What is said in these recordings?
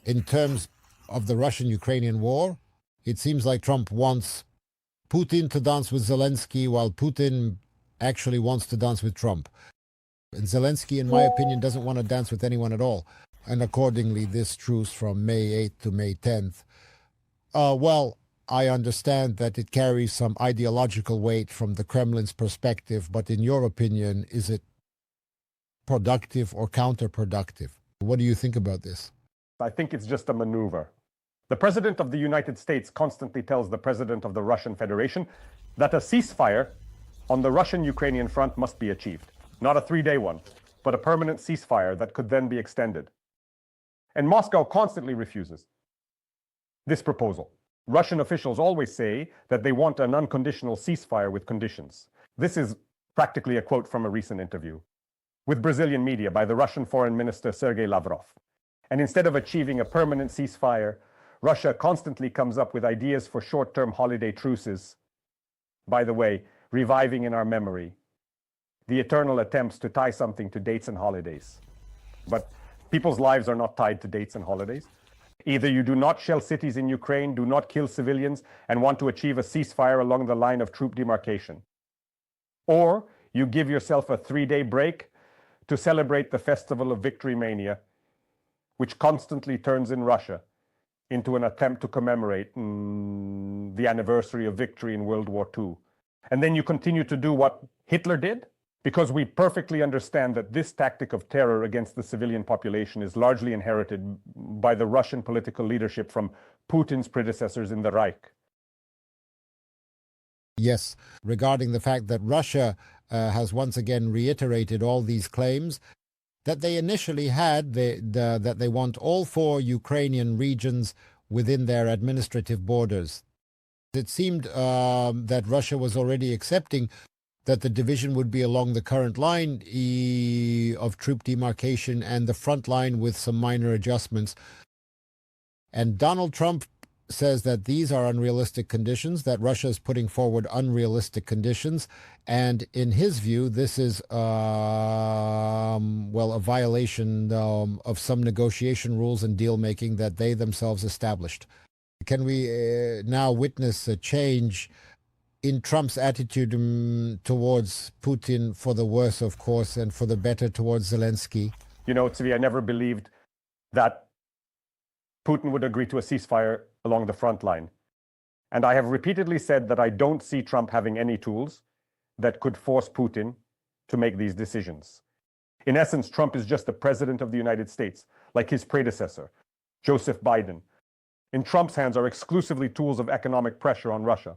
in terms of the Russian-Ukrainian war, it seems like Trump wants Putin to dance with Zelensky while Putin actually wants to dance with Trump. And Zelensky, in my opinion, doesn't want to dance with anyone at all. And accordingly, this truce from May 8th to May 10th, well, I understand that it carries some ideological weight from the Kremlin's perspective, but in your opinion, is it productive or counterproductive? What do you think about this? I think it's just a maneuver. The President of the United States constantly tells the President of the Russian Federation that a ceasefire on the Russian-Ukrainian front must be achieved. Not a 3-day one, but a permanent ceasefire that could then be extended. And Moscow constantly refuses this proposal. Russian officials always say that they want an unconditional ceasefire with conditions. This is practically a quote from a recent interview with Brazilian media by the Russian Foreign Minister Sergei Lavrov. And instead of achieving a permanent ceasefire, Russia constantly comes up with ideas for short-term holiday truces. By the way, reviving in our memory the eternal attempts to tie something to dates and holidays. But people's lives are not tied to dates and holidays. Either you do not shell cities in Ukraine, do not kill civilians, and want to achieve a ceasefire along the line of troop demarcation. Or you give yourself a 3-day break to celebrate the festival of victory mania, which constantly turns in Russia into an attempt to commemorate the anniversary of victory in World War II. And then you continue to do what Hitler did, because we perfectly understand that this tactic of terror against the civilian population is largely inherited by the Russian political leadership from Putin's predecessors in the Reich. Yes, regarding the fact that Russia has once again reiterated all these claims that they initially had, that they want all 4 Ukrainian regions within their administrative borders. It seemed that Russia was already accepting that the division would be along the current line of troop demarcation and the front line with some minor adjustments. And Donald Trump says that these are unrealistic conditions, that Russia is putting forward unrealistic conditions. And in his view, this is, well, a violation of some negotiation rules and deal-making that they themselves established. Can we now witness a change in Trump's attitude towards Putin, for the worse, of course, and for the better towards Zelensky? You know, Tzvi, I never believed that Putin would agree to a ceasefire along the front line. And I have repeatedly said that I don't see Trump having any tools that could force Putin to make these decisions. In essence, Trump is just the president of the United States, like his predecessor, Joseph Biden. In Trump's hands are exclusively tools of economic pressure on Russia,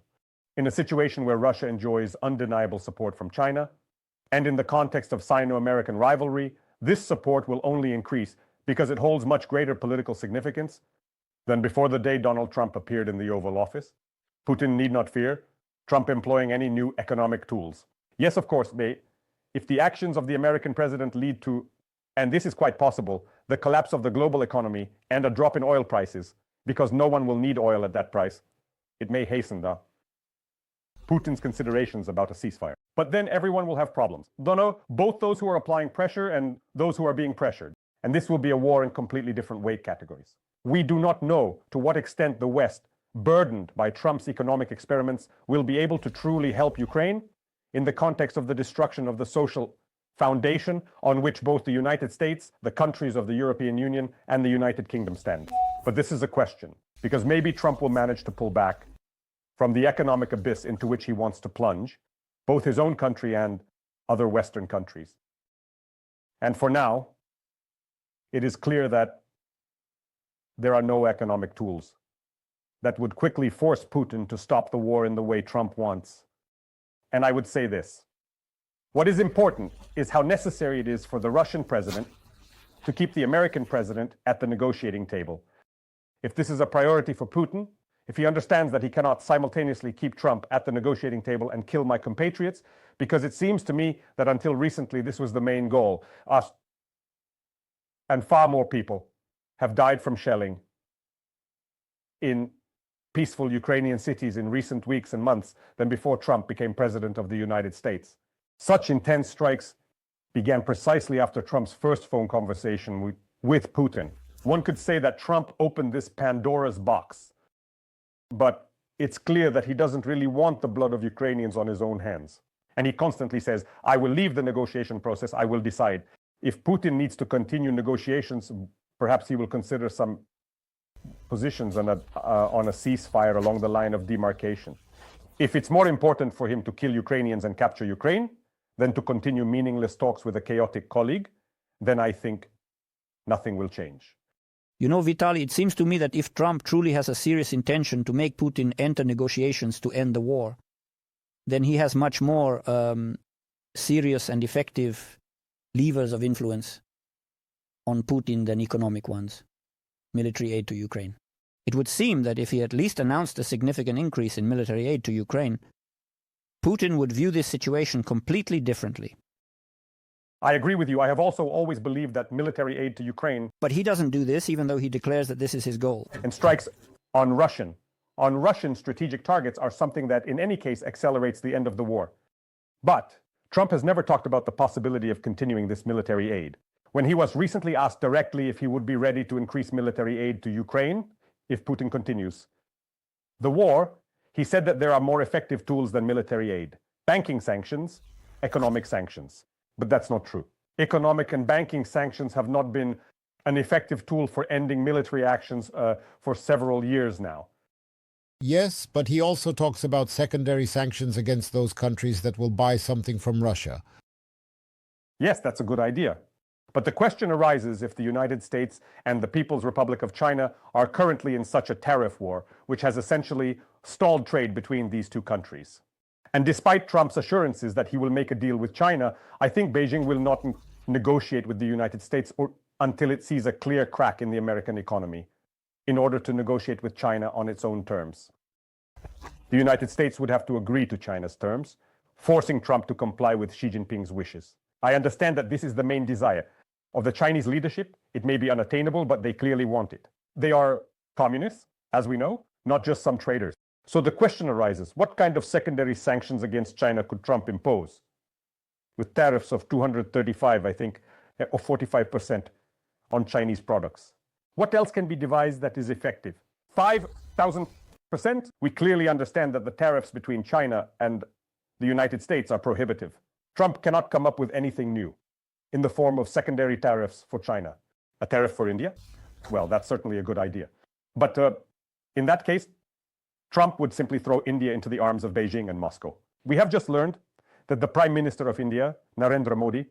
in a situation where Russia enjoys undeniable support from China. And in the context of Sino-American rivalry, this support will only increase because it holds much greater political significance than before the day Donald Trump appeared in the Oval Office. Putin need not fear Trump employing any new economic tools. Yes, of course, if the actions of the American president lead to, and this is quite possible, the collapse of the global economy and a drop in oil prices, because no one will need oil at that price, it may hasten Putin's considerations about a ceasefire. But then everyone will have problems. Both those who are applying pressure and those who are being pressured. And this will be a war in completely different weight categories. We do not know to what extent the West, burdened by Trump's economic experiments, will be able to truly help Ukraine in the context of the destruction of the social foundation on which both the United States, the countries of the European Union, and the United Kingdom stand. But this is a question, because maybe Trump will manage to pull back from the economic abyss into which he wants to plunge, both his own country and other Western countries. And for now, it is clear that there are no economic tools that would quickly force Putin to stop the war in the way Trump wants. And I would say this: what is important is how necessary it is for the Russian president to keep the American president at the negotiating table. If this is a priority for Putin, if he understands that he cannot simultaneously keep Trump at the negotiating table and kill my compatriots, because it seems to me that until recently this was the main goal. Us and far more people have died from shelling in peaceful Ukrainian cities in recent weeks and months than before Trump became president of the United States. Such intense strikes began precisely after Trump's first phone conversation with Putin. One could say that Trump opened this Pandora's box, but it's clear that he doesn't really want the blood of Ukrainians on his own hands. And he constantly says, I will leave the negotiation process, I will decide. If Putin needs to continue negotiations, perhaps he will consider some positions on a ceasefire along the line of demarcation. If it's more important for him to kill Ukrainians and capture Ukraine than to continue meaningless talks with a chaotic colleague, then I think nothing will change. You know, Vitaly, it seems to me that if Trump truly has a serious intention to make Putin enter negotiations to end the war, then he has much more serious and effective levers of influence on Putin than economic ones, military aid to Ukraine. It would seem that if he at least announced a significant increase in military aid to Ukraine, Putin would view this situation completely differently. I agree with you. I have also always believed that military aid to Ukraine... But he doesn't do this, even though he declares that this is his goal. ...and strikes on Russian strategic targets are something that in any case accelerates the end of the war. But Trump has never talked about the possibility of continuing this military aid. When he was recently asked directly if he would be ready to increase military aid to Ukraine if Putin continues the war, he said that there are more effective tools than military aid: banking sanctions, economic sanctions. But that's not true. Economic and banking sanctions have not been an effective tool for ending military actions for several years now. Yes, but he also talks about secondary sanctions against those countries that will buy something from Russia. Yes, that's a good idea. But the question arises if the United States and the People's Republic of China are currently in such a tariff war, which has essentially stalled trade between these two countries. And despite Trump's assurances that he will make a deal with China, I think Beijing will not negotiate with the United States until it sees a clear crack in the American economy in order to negotiate with China on its own terms. The United States would have to agree to China's terms, forcing Trump to comply with Xi Jinping's wishes. I understand that this is the main desire of the Chinese leadership. It may be unattainable, but they clearly want it. They are communists, as we know, not just some traitors. So the question arises, what kind of secondary sanctions against China could Trump impose? With tariffs of 235, I think, or 45% on Chinese products. What else can be devised that is effective? 5,000%? We clearly understand that the tariffs between China and the United States are prohibitive. Trump cannot come up with anything new in the form of secondary tariffs for China. A tariff for India? Well, that's certainly a good idea. But in that case, Trump would simply throw India into the arms of Beijing and Moscow. We have just learned that the Prime Minister of India, Narendra Modi,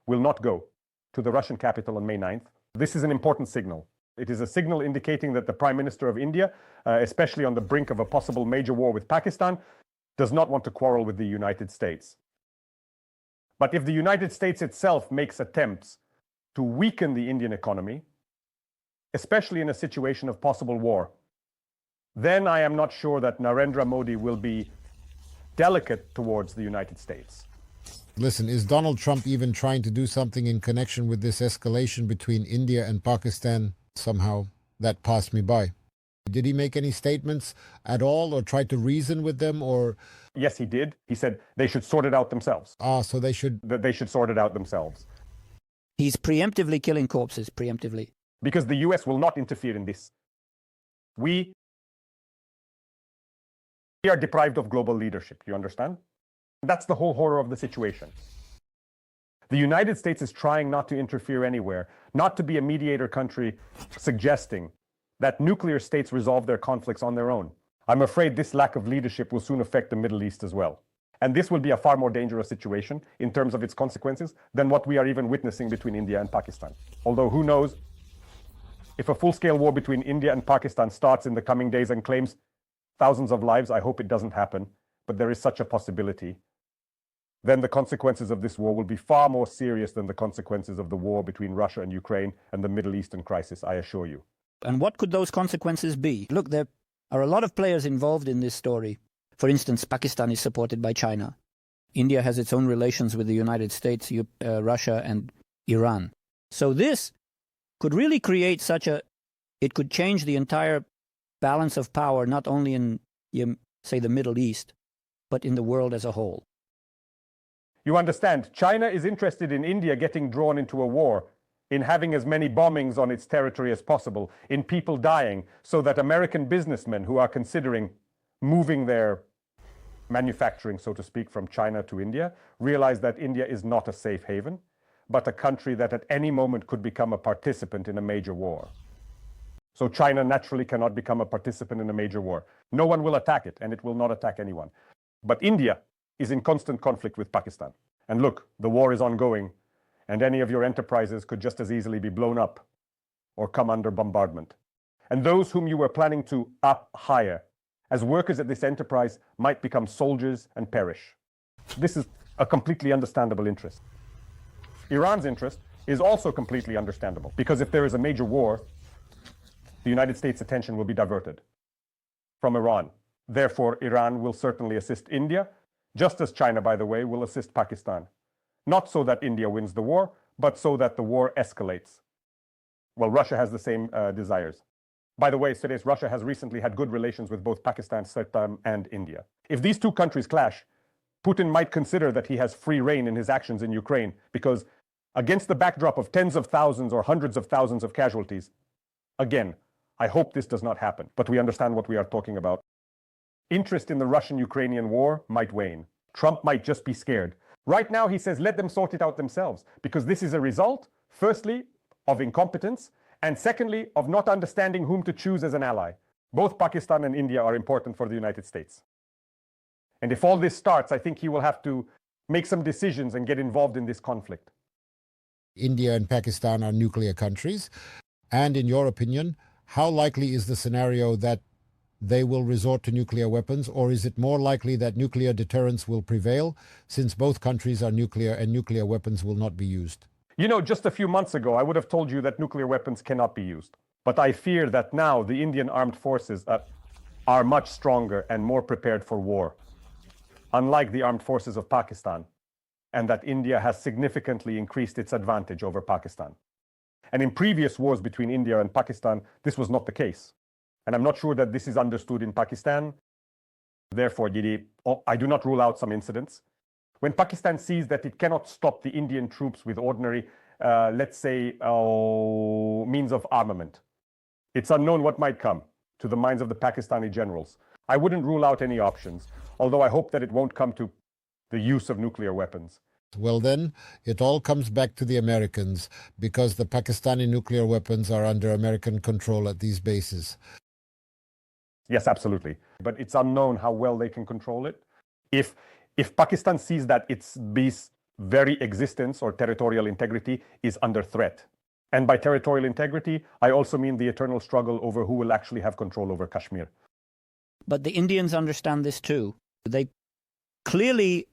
will not go to the Russian capital on May 9th. This is an important signal. It is a signal indicating that the Prime Minister of India, especially on the brink of a possible major war with Pakistan, does not want to quarrel with the United States. But if the United States itself makes attempts to weaken the Indian economy, especially in a situation of possible war, then I am not sure that Narendra Modi will be delicate towards the United States. Listen, is Donald Trump even trying to do something in connection with this escalation between India and Pakistan? Somehow that passed me by. Did he make any statements at all or try to reason with them or... Yes, he did. He said they should sort it out themselves. So they should... That they should sort it out themselves. He's preemptively killing corpses, preemptively. Because the US will not interfere in this. We are deprived of global leadership, you understand? That's the whole horror of the situation. The United States is trying not to interfere anywhere, not to be a mediator country suggesting that nuclear states resolve their conflicts on their own. I'm afraid this lack of leadership will soon affect the Middle East as well. And this will be a far more dangerous situation in terms of its consequences than what we are even witnessing between India and Pakistan. Although who knows, if a full-scale war between India and Pakistan starts in the coming days and claims thousands of lives, I hope it doesn't happen, but there is such a possibility, then the consequences of this war will be far more serious than the consequences of the war between Russia and Ukraine and the Middle Eastern crisis, I assure you. And what could those consequences be? Look, there are a lot of players involved in this story. For instance, Pakistan is supported by China. India has its own relations with the United States, Russia, and Iran. So this could really create it could change the entire balance of power, not only in, say, the Middle East, but in the world as a whole. You understand, China is interested in India getting drawn into a war in having as many bombings on its territory as possible, in people dying, so that American businessmen who are considering moving their manufacturing, so to speak, from China to India, realize that India is not a safe haven, but a country that at any moment could become a participant in a major war. So China naturally cannot become a participant in a major war. No one will attack it, and it will not attack anyone. But India is in constant conflict with Pakistan. And look, the war is ongoing, and any of your enterprises could just as easily be blown up or come under bombardment. And those whom you were planning to hire as workers at this enterprise might become soldiers and perish. This is a completely understandable interest. Iran's interest is also completely understandable, because if there is a major war, the United States' attention will be diverted from Iran. Therefore, Iran will certainly assist India, just as China, by the way, will assist Pakistan. Not so that India wins the war, but so that the war escalates. Well, Russia has the same desires. By the way, today's Russia has recently had good relations with both Pakistan, Saddam, and India. If these two countries clash, Putin might consider that he has free rein in his actions in Ukraine, because against the backdrop of tens of thousands or hundreds of thousands of casualties, again, I hope this does not happen, but we understand what we are talking about. Interest in the Russian-Ukrainian war might wane. Trump might just be scared. Right now, he says, let them sort it out themselves, because this is a result, firstly, of incompetence, and secondly, of not understanding whom to choose as an ally. Both Pakistan and India are important for the United States. And if all this starts, I think he will have to make some decisions and get involved in this conflict. India and Pakistan are nuclear countries. And in your opinion, how likely is the scenario that they will resort to nuclear weapons, or is it more likely that nuclear deterrence will prevail since both countries are nuclear and nuclear weapons will not be used? You know, just a few months ago, I would have told you that nuclear weapons cannot be used. But I fear that now the Indian armed forces are much stronger and more prepared for war, unlike the armed forces of Pakistan, and that India has significantly increased its advantage over Pakistan. And in previous wars between India and Pakistan, this was not the case. And I'm not sure that this is understood in Pakistan. Therefore, I do not rule out some incidents. When Pakistan sees that it cannot stop the Indian troops with ordinary, let's say, means of armament, it's unknown what might come to the minds of the Pakistani generals. I wouldn't rule out any options, although I hope that it won't come to the use of nuclear weapons. Well, then, it all comes back to the Americans, because the Pakistani nuclear weapons are under American control at these bases. Yes, absolutely. But it's unknown how well they can control it. If Pakistan sees that its very existence or territorial integrity is under threat. And by territorial integrity, I also mean the eternal struggle over who will actually have control over Kashmir. But the Indians understand this too. They clearly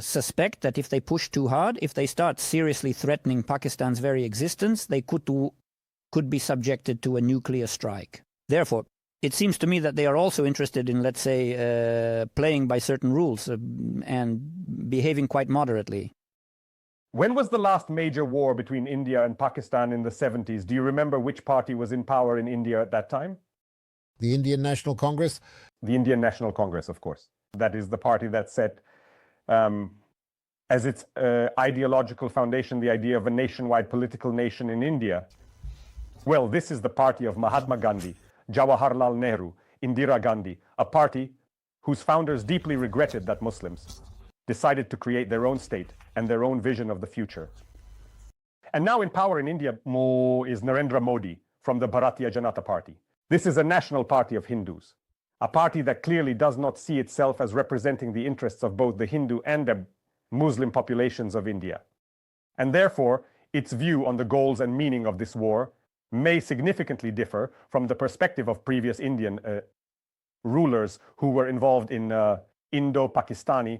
suspect that if they push too hard, if they start seriously threatening Pakistan's very existence, they could be subjected to a nuclear strike. Therefore, it seems to me that they are also interested in, let's say, playing by certain rules and behaving quite moderately. When was the last major war between India and Pakistan in the 70s? Do you remember which party was in power in India at that time? The Indian National Congress? The Indian National Congress, of course. That is the party that set as its ideological foundation the idea of a nationwide political nation in India. Well, this is the party of Mahatma Gandhi, Jawaharlal Nehru, Indira Gandhi, a party whose founders deeply regretted that Muslims decided to create their own state and their own vision of the future. And now in power in India is Narendra Modi from the Bharatiya Janata Party. This is a national party of Hindus, a party that clearly does not see itself as representing the interests of both the Hindu and the Muslim populations of India. And therefore, its view on the goals and meaning of this war may significantly differ from the perspective of previous Indian rulers who were involved in Indo-Pakistani